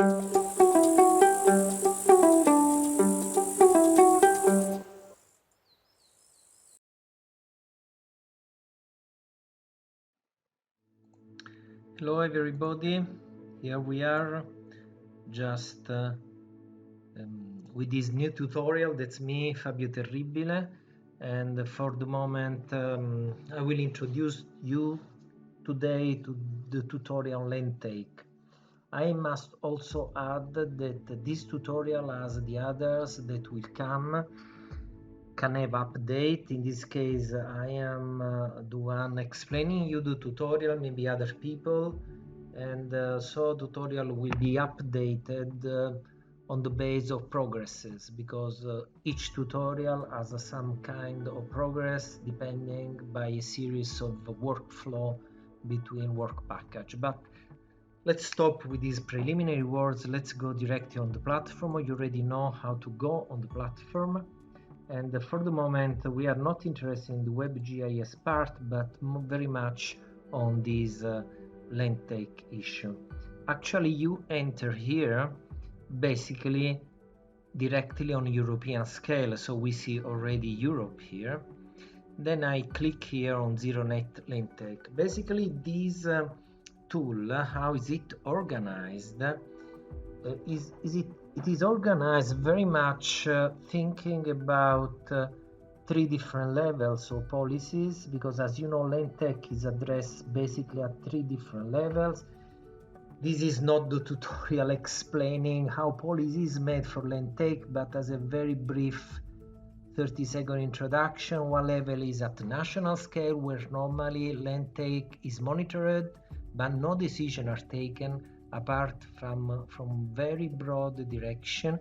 Hello everybody, here we are just with this new tutorial. That's me, Fabio Terribile, and for the moment I will introduce you today to the tutorial on length take. I must also add that this tutorial, as the others that will come, can have update. In this case I am the one explaining you the tutorial, maybe other people, and so tutorial will be updated on the base of progresses, because each tutorial has some kind of progress depending by a series of workflow between work package. But let's stop with these preliminary words. Let's go directly on the platform. You already know how to go on the platform. And for the moment, we are not interested in the WebGIS part, but very much on this length take issue. Actually, you enter here basically directly on European scale, so we see already Europe here. Then I click here on zero net length take. Basically, this tool, how is it organized? It is organized very much thinking about three different levels of policies, because as you know, length take is addressed basically at three different levels. This is not the tutorial explaining how policy is made for length take, but as a very brief 30-second introduction, one level is at the national scale, where normally length take is monitored, but no decisions are taken apart from very broad direction.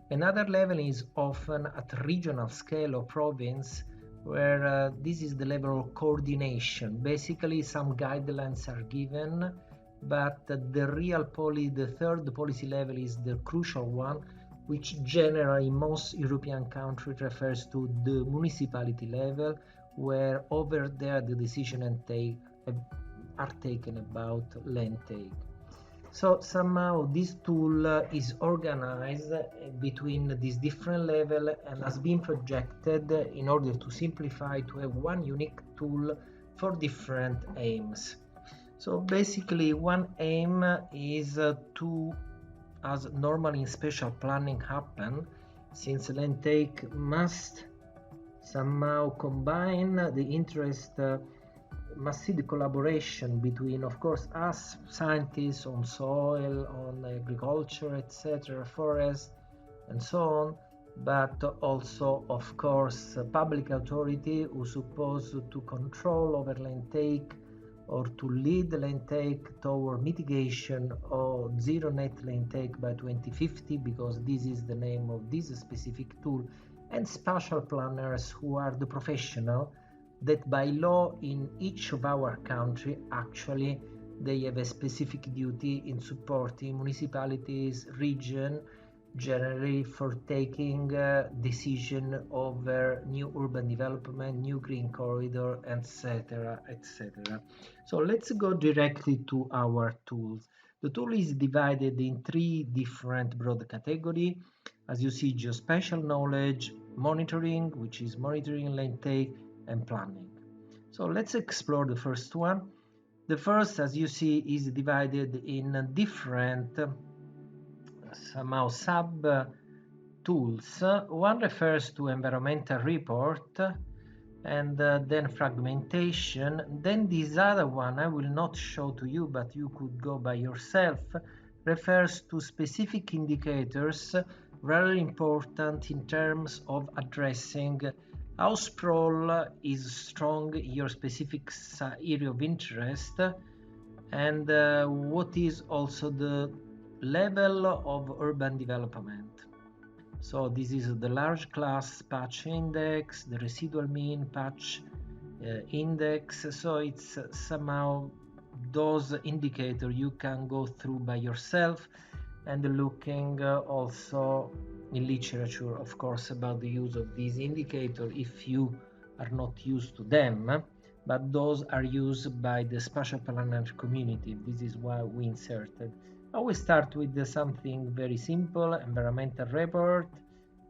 Another level is often at regional scale or province, where this is the level of coordination. Basically, some guidelines are given, but the third policy level is the crucial one, which generally in most European countries refers to the municipality level, where over there the decisions are taken about length take. So somehow this tool is organized between these different levels and has been projected in order to simplify, to have one unique tool for different aims. So basically one aim is to, as normally in spatial planning happen, since length take must somehow combine the interest, must see the collaboration between, of course, us scientists on soil, on agriculture, etc., forest, and so on, but also, of course, public authority who's supposed to control over length take or to lead length take toward mitigation of zero net length take by 2050, because this is the name of this specific tool, and spatial planners who are the professional that by law in each of our country actually they have a specific duty in supporting municipalities, region, generally for taking decision over new urban development, new green corridor, etc., etc. So let's go directly to our tools. The tool is divided in three different broad categories. As you see, geospatial knowledge, monitoring, which is monitoring length take, and planning. So let's explore the first one. The first, as you see, is divided in different somehow sub tools. One refers to environmental report, and then fragmentation. Then this other one I will not show to you, but you could go by yourself, refers to specific indicators very important in terms of addressing how sprawl is strong in your specific area of interest, and what is also the level of urban development. So this is the large class patch index, the residual mean patch index. So it's somehow those indicators you can go through by yourself, and looking also in literature, of course, about the use of these indicators if you are not used to them, but those are used by the spatial planner community. This is why we inserted. I will start with something very simple, environmental report.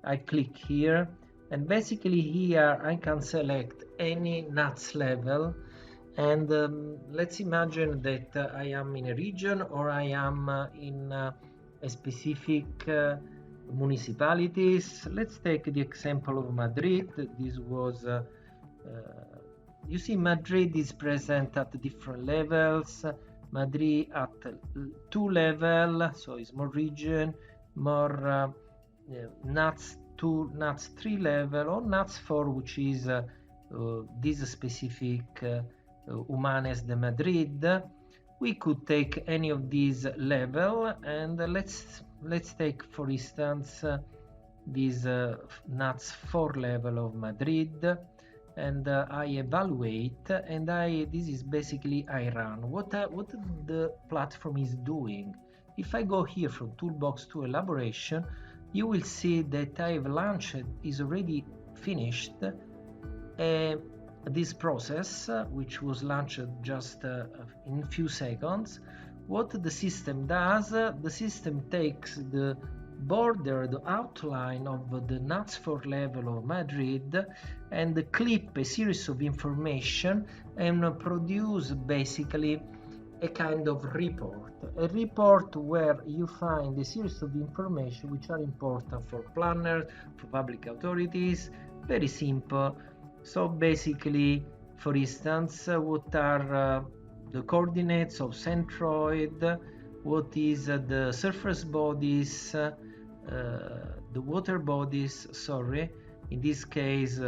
I click here, and basically here I can select any NUTS level, and let's imagine that I am in a region, or I am in a specific municipalities. Let's take the example of Madrid. This was you see, Madrid is present at different levels. Madrid at 2 level, so it's more region, more NUTS 2, NUTS 3 level, or NUTS 4, which is this specific Humanes de Madrid. We could take any of these level, and let's take, for instance, this NUTS 4 level of Madrid, and I evaluate, and this is basically I run. What the platform is doing. If I go here from Toolbox to Elaboration, you will see that I've launched, is already finished, this process, which was launched just in a few seconds. What the system does, the system takes the border, the outline of the NUTS 4 level of Madrid, and clip a series of information and produce basically a kind of report. A report where you find a series of information which are important for planners, for public authorities, very simple. So basically, for instance, what are the coordinates of centroid, what is the surface bodies, the water bodies, sorry, in this case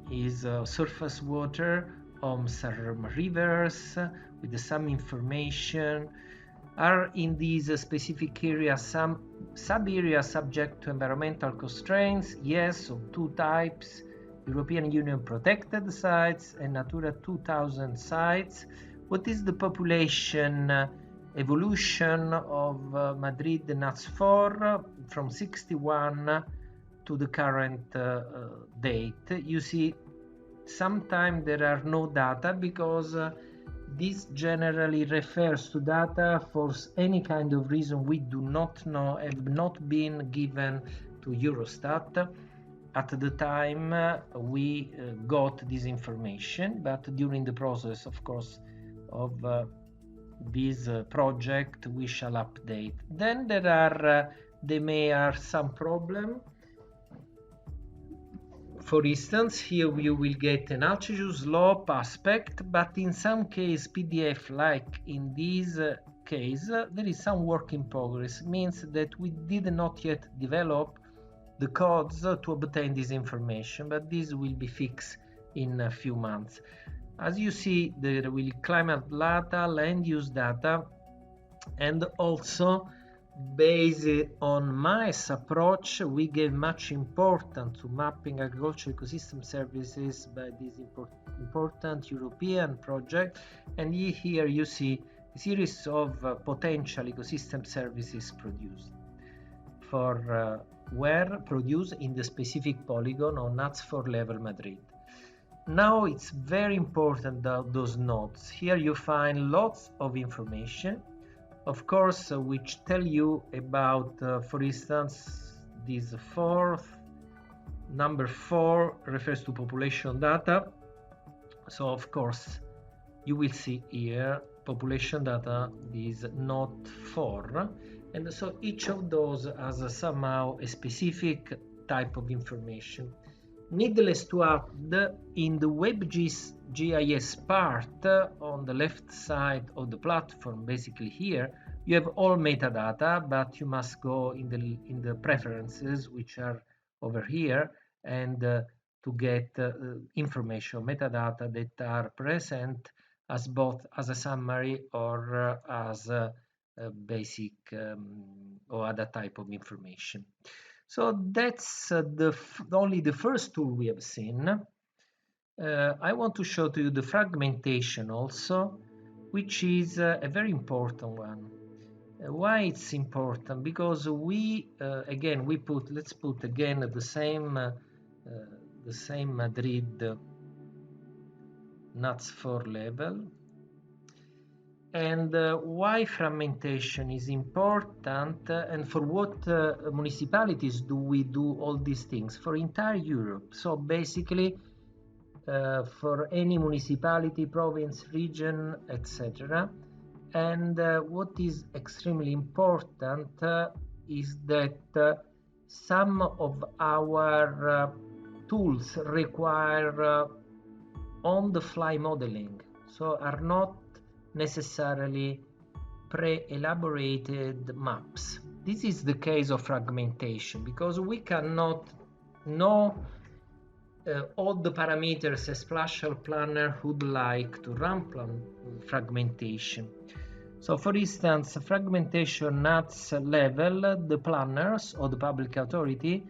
is surface water on some rivers with some information. Are in these specific areas some sub-areas subject to environmental constraints? Yes, of two types: European Union protected sites and Natura 2000 sites. What is the population evolution of Madrid NUTS 4 from 61 to the current date? You see, sometimes there are no data, because this generally refers to data for any kind of reason we do not know, have not been given to Eurostat at the time we got this information, but during the process, of course, of this project we shall update. Then there may are some problem. For instance, here you will get an altitude slope aspect, but in some case PDF, like in this case, there is some work in progress. It means that we did not yet develop the codes to obtain this information, but this will be fixed in a few months. As you see, there will be climate data, land use data, and also based on MICE approach, we gave much importance to mapping agricultural ecosystem services by this important European project. And here you see a series of potential ecosystem services produced for were produced in the specific polygon on NUTS 4 level Madrid. Now it's very important that those nodes. Here you find lots of information, of course, which tell you about, for instance, this number 4 refers to population data. So of course you will see here population data is not 4, and so each of those has somehow a specific type of information. Needless to add, in the WebGIS part on the left side of the platform, basically here, you have all metadata, but you must go in the preferences, which are over here, and to get information, metadata that are present as both as a summary or as a basic or other type of information. So that's only the first tool we have seen. I want to show to you the fragmentation also, which is a very important one. Why it's important? Because we again let's put again the same Madrid NUTS 4 level, And why fragmentation is important, and for what municipalities do we do all these things? For entire Europe. So basically, for any municipality, province, region, etc. And what is extremely important is that some of our tools require on-the-fly modeling, so are not necessarily pre-elaborated maps. This is the case of fragmentation, because we cannot know all the parameters a spatial planner would like to run fragmentation. So for instance, fragmentation NUTS level, the planners or the public authority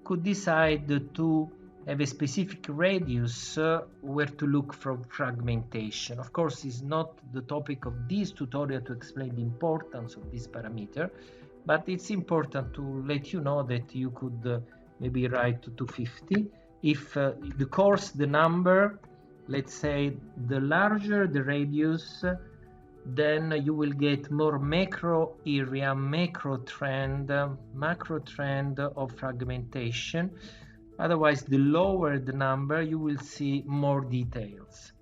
could decide to have a specific radius where to look for fragmentation. Of course, it's not the topic of this tutorial to explain the importance of this parameter, but it's important to let you know that you could maybe write 250. If the course, the number, let's say the larger the radius, then you will get more macro area, macro trend, macro trend of fragmentation. Otherwise, the lower the number, you will see more details.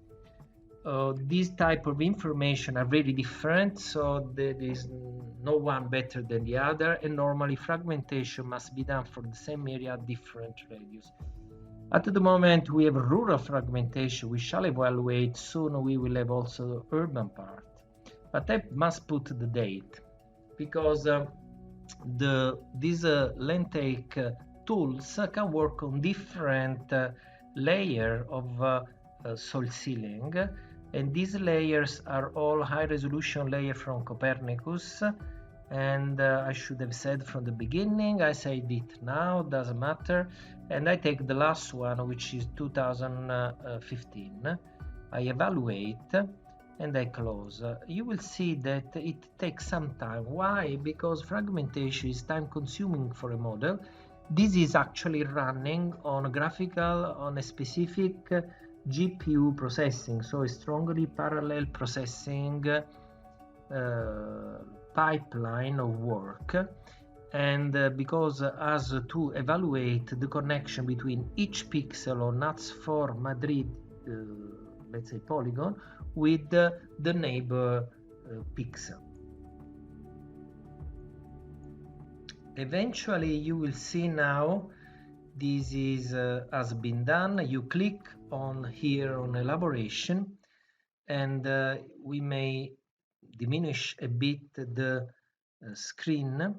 These type of information are very different, so there is no one better than the other, and normally fragmentation must be done for the same area at different radius. At the moment, we have rural fragmentation. We shall evaluate soon. We will have also the urban part. But I must put the date, because these LenTake tools can work on different layer of soil sealing, and these layers are all high-resolution layer from Copernicus. And I should have said from the beginning, I said it now, doesn't matter. And I take the last one, which is 2015. I evaluate and I close. You will see that it takes some time. Why? Because fragmentation is time consuming for a model. This is actually running on a graphical, on a specific GPU processing, so a strongly parallel processing pipeline of work. And because as to evaluate the connection between each pixel on NUTS4 Madrid, let's say polygon, with the neighbor pixel. Eventually, you will see now this is has been done. You click on here on elaboration, and we may diminish a bit the screen,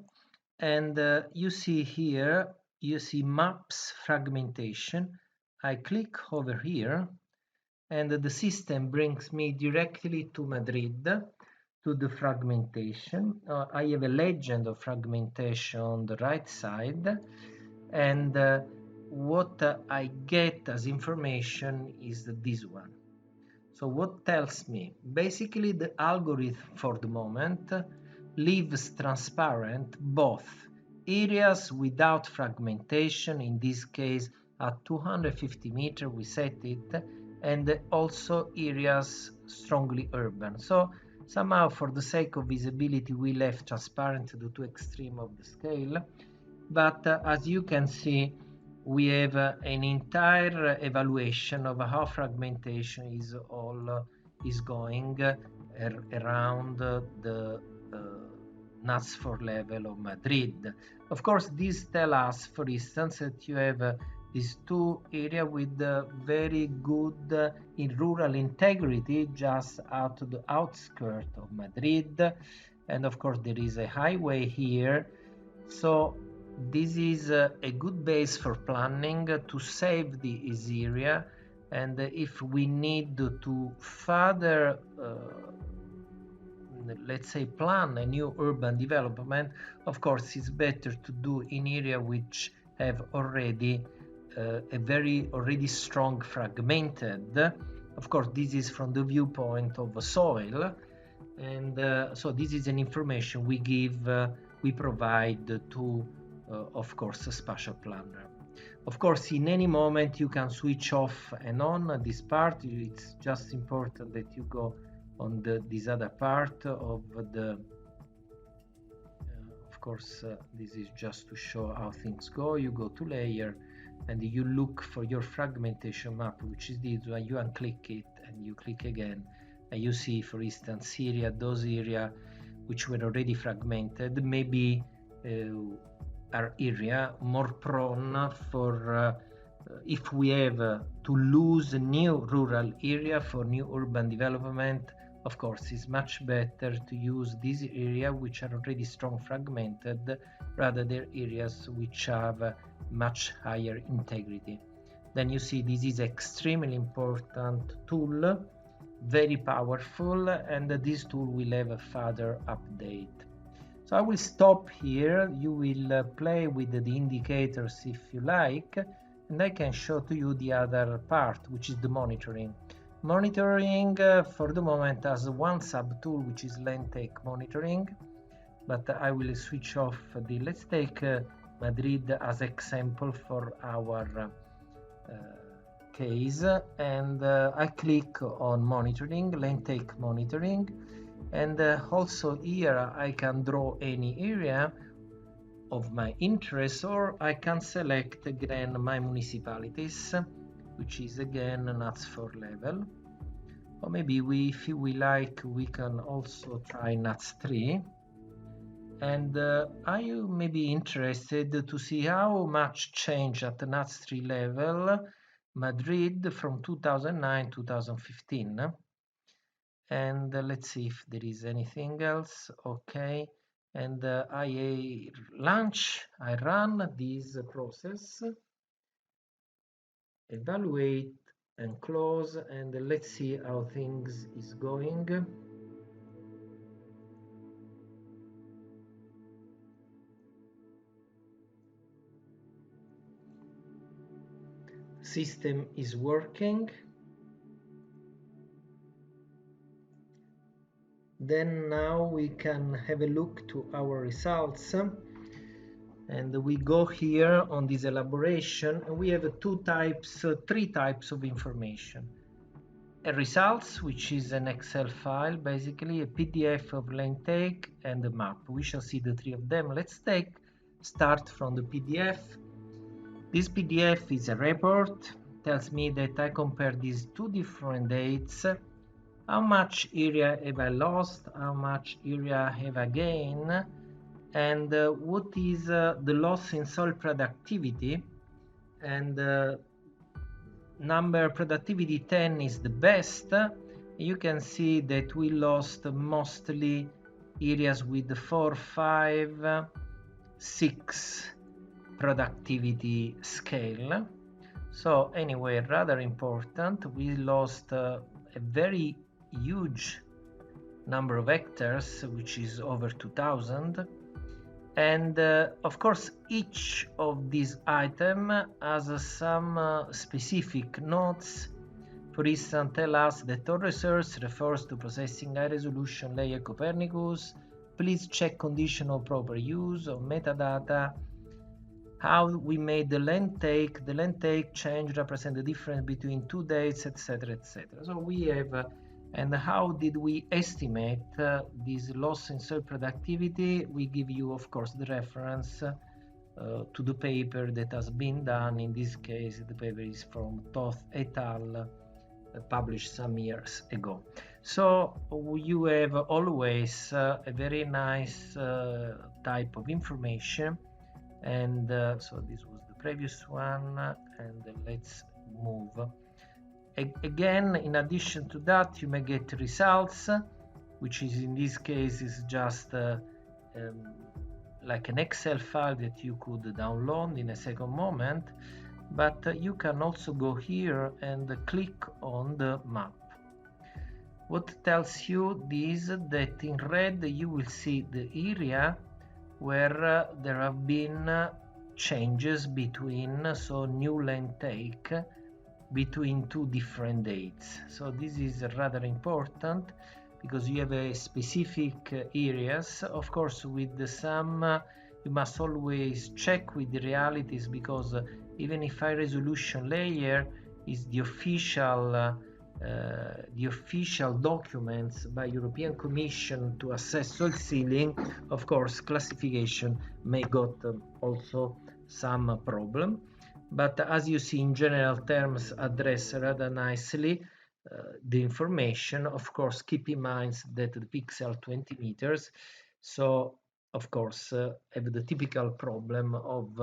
and you see here, you see maps fragmentation. I click over here, and the system brings me directly to Madrid, to the fragmentation. I have a legend of fragmentation on the right side, and what I get as information is this one. So what tells me? Basically, the algorithm for the moment leaves transparent both areas without fragmentation, in this case at 250 meters we set it, and also areas strongly urban. So somehow, for the sake of visibility, we left transparent the two extremes of the scale. But as you can see, we have an entire evaluation of how fragmentation is going around the NUTS4 level of Madrid. Of course, this tells us, for instance, that you have these two areas with very good in rural integrity just out of the outskirts of Madrid. And of course, there is a highway here. So this is a good base for planning to save this area. And if we need to further let's say plan a new urban development, of course it's better to do in area which have already a very strong fragmented. Of course, this is from the viewpoint of soil, and so this is an information we give, we provide to of course a spatial planner. Of course, in any moment you can switch off and on this part. It's just important that you go on this other part of the of course this is just to show how things go. You go to layer and you look for your fragmentation map, which is this one. You unclick it and you click again, and you see, for instance, those areas which were already fragmented maybe are area more prone for if we have to lose a new rural area for new urban development. Of course, it's much better to use these areas which are already strong fragmented rather than areas which have much higher integrity. Then you see this is extremely important tool, very powerful, and this tool will have a further update. So I will stop here. You will play with the indicators if you like, and I can show to you the other part, which is the monitoring. Monitoring for the moment has one sub tool, which is land take monitoring, but I will switch off the, let's take Madrid as example for our case, and I click on monitoring, land take monitoring, and also here I can draw any area of my interest, or I can select again my municipalities, which is again NUTS 4 level, or maybe if we like we can also try NUTS 3. And are you maybe interested to see how much change at the NUTS 3 level Madrid from 2009-2015? And let's see if there is anything else. Okay, and I run this process, evaluate and close, and let's see how things is going. System is working. Then now we can have a look to our results, and we go here on this elaboration, and we have three types of information. A results, which is an Excel file, basically a PDF of land take, and a map. We shall see the three of them. Let's start from the PDF. This PDF is a report, tells me that I compare these two different dates. How much area have I lost? How much area have I gained? And what is the loss in soil productivity? And number productivity 10 is the best. You can see that we lost mostly areas with 4, 5, 6 productivity scale. So anyway, rather important. We lost a very huge number of hectares, which is over 2,000, and of course each of these items has some specific notes. For instance, tell us that all research refers to processing high resolution layer Copernicus. Please check condition of proper use of metadata. How we made the land take change represent the difference between two dates, etc., etc. So we have and how did we estimate this loss in soil productivity? We give you, of course, the reference to the paper that has been done. In this case, the paper is from Toth et al., published some years ago. So you have always a very nice type of information. And so this was the previous one, and let's move. Again, in addition to that, you may get results, which is in this case is just like an Excel file that you could download in a second moment, but you can also go here and click on the map. What tells you is that in red you will see the area where there have been changes between, so new land take between two different dates. So this is rather important because you have a specific areas. Of course, with some you must always check with the realities, because even if high resolution layer is the official the official documents by European Commission to assess soil sealing, of course, classification may got also some problem. But as you see, in general terms, address rather nicely the information. Of course, keep in mind that the pixel 20 meters, so of course have the typical problem of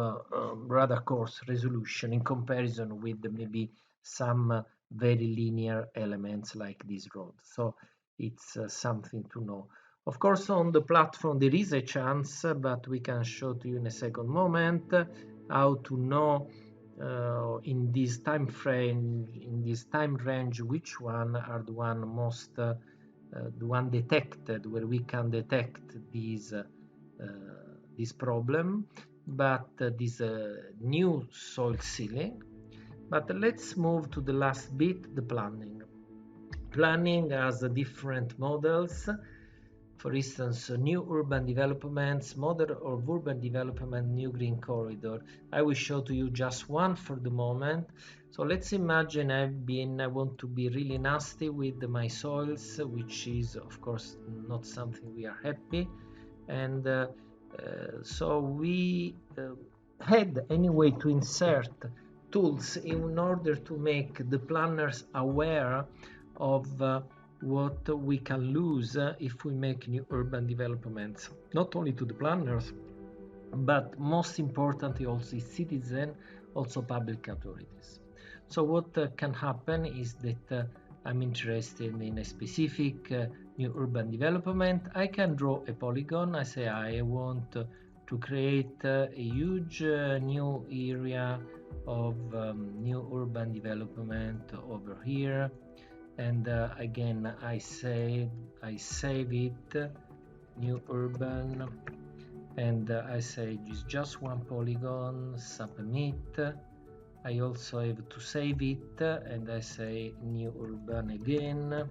rather coarse resolution in comparison with maybe some very linear elements like this road. So it's something to know. Of course, on the platform there is a chance, but we can show to you in a second moment how to know in this time frame, in this time range, which one are the one most the one detected, where we can detect this problem, but this new soil sealing. But let's move to the last bit, the planning. Planning has different models. For instance, new urban developments, model of urban development, new green corridor. I will show to you just one for the moment. So let's imagine I want to be really nasty with my soils, which is of course not something we are happy. And so we had anyway to insert tools in order to make the planners aware of what we can lose if we make new urban developments, not only to the planners, but most importantly also citizens, also public authorities. So what can happen is that I'm interested in a specific new urban development. I can draw a polygon. I say I want to create a huge new area of new urban development over here. And again, I save it, new urban, and I say it's just one polygon, submit. I also have to save it, and I say new urban again,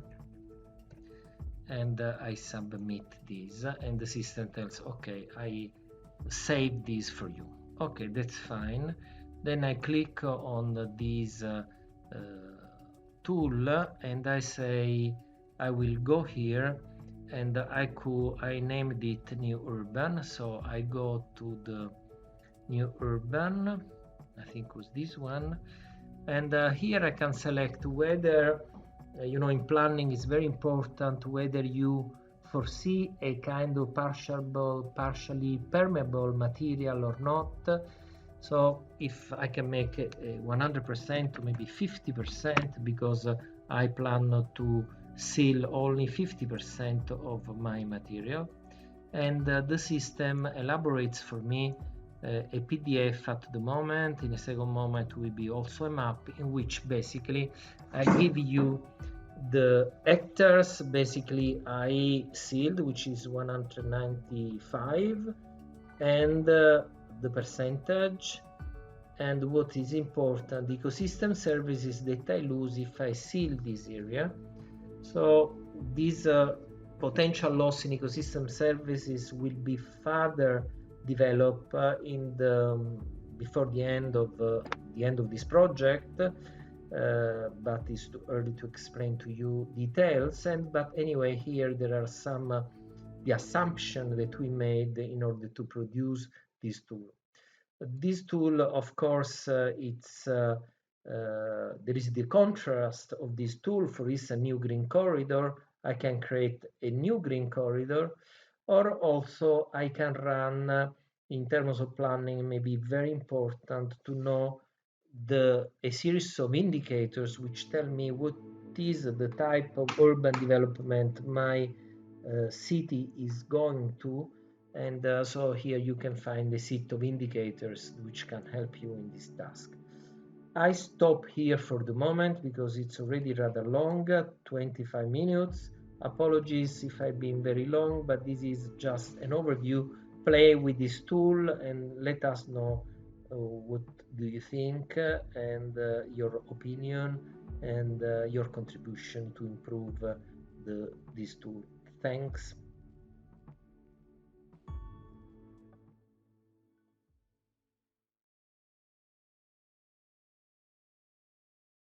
and I submit this, and the system tells, okay, I save this for you. Okay, that's fine. Then I click on this tool, and I say I will go here, and I named it new urban. So I go to the new urban, I think it was this one, and here I can select whether in planning is very important whether you foresee a kind of partially permeable material or not. So if I can make it 100% or maybe 50%, because I plan to seal only 50% of my material, and the system elaborates for me a PDF at the moment. In a second moment will be also a map in which basically I give you the hectares basically I sealed, which is 195, and the percentage, and what is important, the ecosystem services that I lose if I seal this area. So this potential loss in ecosystem services will be further developed before the end of this project, but it's too early to explain to you details. But anyway, here there are some the assumption that we made in order to produce this tool. This tool, of course, there is the contrast of this tool. For instance, a new green corridor, I can create a new green corridor, or also I can run, in terms of planning, maybe very important to know a series of indicators which tell me what is the type of urban development my city is going to. And so here you can find a set of indicators which can help you in this task. I stop here for the moment because it's already rather long, 25 minutes. Apologies if I've been very long, but this is just an overview. Play with this tool and let us know what do you think, and your opinion, and your contribution to improve this tool. Thanks.